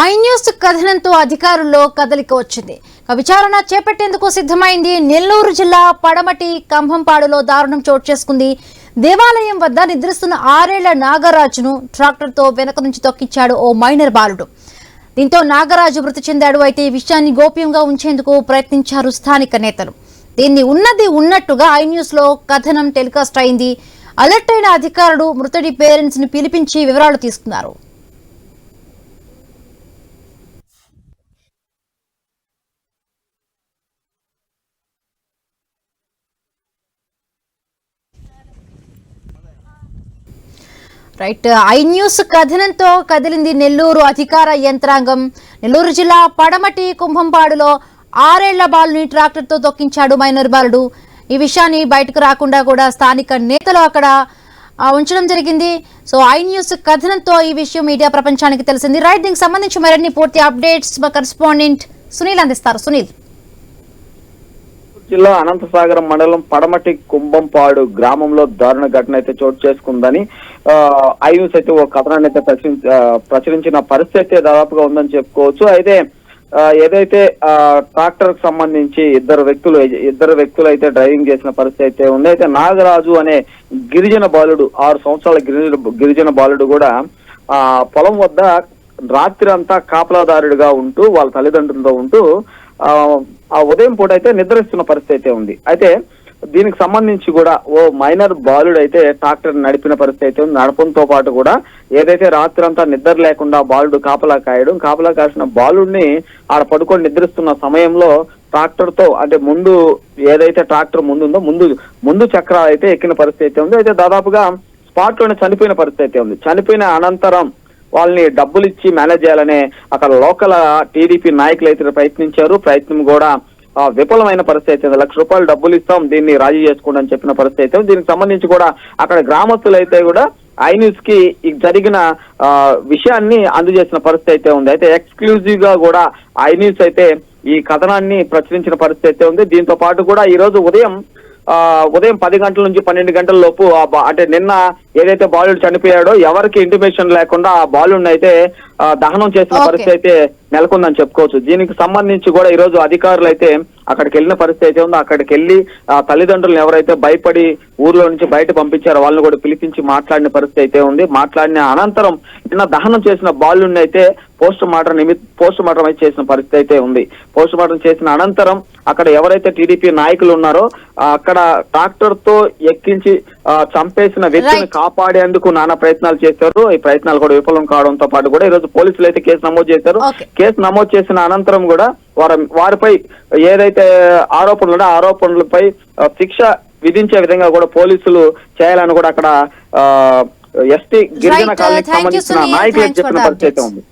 I news కథనంతో అధికారుల్లో కదలిక వచ్చింది. విచారణ చేపట్టేందుకు సిద్ధమైంది. నెల్లూరు జిల్లా పడమటి కంభంపాడులో దారుణం చోటు చేసుకుంది. దేవాలయం వద్ద నిద్రిస్తున్న 6 ఏళ్ల నాగరాజును ట్రాక్టర్తో వెనక నుంచి తొక్కించాడు ఓ మైనర్ బాలుడు. దీంతో నాగరాజు మృతి చెందాడు. అయితే ఈ విషయాన్ని గోప్యంగా ఉంచేందుకు ప్రయత్నించారు స్థానిక నేతలు. దీన్ని ఉన్నది ఉన్నట్టుగా ఐ న్యూస్ లో కథనం టెలికాస్ట్ అయింది. అలర్ట్ అయిన అధికారులు మృతుడి పేరెంట్స్ ని పిలిపించి వివరాలు తీసుకున్నారు. రైట్, ఐ న్యూస్ కథనంతో కదిలింది నెల్లూరు అధికార యంత్రాంగం. నెల్లూరు జిల్లా పడమటి కుంభంపాడులో 6 ఏళ్ల బాలుని ట్రాక్టర్తో తొక్కించాడు మైనర్ బాలుడు. ఈ విషయాన్ని బయటకు రాకుండా కూడా స్థానిక నేతలు అక్కడ ఉంచడం జరిగింది. సో ఐ న్యూస్ కథనంతో ఈ విషయం మీడియా ప్రపంచానికి తెలిసింది. రైట్, దీనికి సంబంధించి మరిన్ని పూర్తి అప్డేట్స్ మా కరెస్పాండెంట్ సునీల్ అందిస్తారు. సునీల్. జిల్లా అనంతసాగరం మండలం పడమటి కుంభంపాడు గ్రామంలో దారుణ ఘటన అయితే చోటు చేసుకుందని ఐ న్యూస్ అయితే ఓ కథనాన్ని అయితే ప్రచురించిన పరిస్థితి దాదాపుగా ఉందని చెప్పుకోవచ్చు. అయితే ఏదైతే ట్రాక్టర్ కు సంబంధించి ఇద్దరు వ్యక్తులు అయితే డ్రైవింగ్ చేసిన పరిస్థితి అయితే ఉంది. అయితే నాగరాజు అనే గిరిజన బాలుడు, 6 సంవత్సరాల గిరిజన బాలుడు కూడా పొలం వద్ద రాత్రి అంతా కాపలాదారుడిగా ఉంటూ వాళ్ళ తల్లిదండ్రులతో ఉంటూ ఆ ఉదయం పూట అయితే నిద్రిస్తున్న పరిస్థితి అయితే ఉంది. అయితే దీనికి సంబంధించి కూడా ఓ మైనర్ బాలుడు అయితే ట్రాక్టర్ నడిపిన పరిస్థితి అయితే ఉంది. నడపంతో పాటు కూడా ఏదైతే రాత్రి అంతా నిద్ర లేకుండా బాలుడు కాపలా కాసిన బాలుడిని ఆడ పడుకొని నిద్రిస్తున్న సమయంలో ట్రాక్టర్ తో అంటే ముందు ఏదైతే ట్రాక్టర్ ముందుందో ముందు చక్రాలు అయితే ఎక్కిన పరిస్థితి అయితే ఉంది. అయితే దాదాపుగా స్పాట్ లోనే చనిపోయిన పరిస్థితి అయితే ఉంది. చనిపోయిన అనంతరం వాళ్ళని డబ్బులు ఇచ్చి మేనేజ్ చేయాలనే అక్కడ లోకల్ టీడీపీ నాయకులు అయితే ప్రయత్నం కూడా విఫలమైన పరిస్థితి అయితే. 1 లక్ష రూపాయలు డబ్బులు ఇస్తాం, దీన్ని రాజీ చేసుకోండి అని చెప్పిన పరిస్థితి అయితే. దీనికి సంబంధించి కూడా అక్కడ గ్రామస్తులు అయితే కూడా ఐ న్యూస్ కి జరిగిన విషయాన్ని అందజేసిన పరిస్థితి అయితే ఉంది. అయితే ఎక్స్క్లూజివ్ గా కూడా ఐ న్యూస్ అయితే ఈ కథనాన్ని ప్రచురించిన పరిస్థితి అయితే ఉంది. దీంతో పాటు కూడా ఈ రోజు ఉదయం 10 గంటల నుంచి 12 గంటల లోపు అంటే నిన్న ఏదైతే బాలుడు చనిపోయాడో ఎవరికి ఇంటిమేషన్ లేకుండా ఆ బాలుడిని అయితే దహనం చేసిన పరిస్థితి అయితే నెలకొందని చెప్పుకోవచ్చు. దీనికి సంబంధించి కూడా ఈ రోజు అధికారులు అయితే అక్కడికి వెళ్ళిన పరిస్థితి అయితే ఉంది. అక్కడికి వెళ్ళి తల్లిదండ్రులను ఎవరైతే భయపడి ఊర్లో నుంచి బయట పంపించారో వాళ్ళని కూడా పిలిపించి మాట్లాడిన పరిస్థితి అయితే ఉంది. మాట్లాడిన అనంతరం నిన్న దహనం చేసిన బాలుడిని అయితే పోస్ట్ మార్టం అయితే చేసిన పరిస్థితి అయితే ఉంది. పోస్ట్ మార్టం చేసిన అనంతరం అక్కడ ఎవరైతే టీడీపీ నాయకులు ఉన్నారో అక్కడ ట్రాక్టర్ తో ఎక్కించి చంపేసిన వ్యక్తిని కాపాడేందుకు నానా ప్రయత్నాలు చేశారు. ఈ ప్రయత్నాలు కూడా విఫలం కావడంతో పాటు కూడా ఈ రోజు పోలీసులు అయితే కేసు నమోదు చేశారు. కేసు నమోదు చేసిన అనంతరం కూడా వారిపై ఏదైతే ఆరోపణలపై శిక్ష విధించే విధంగా కూడా పోలీసులు చేయాలని కూడా అక్కడ ఎస్టీ గిరిజన కాలనీకి సంబంధించిన నాయకులకు చెప్పిన పరిస్థితి ఉంది.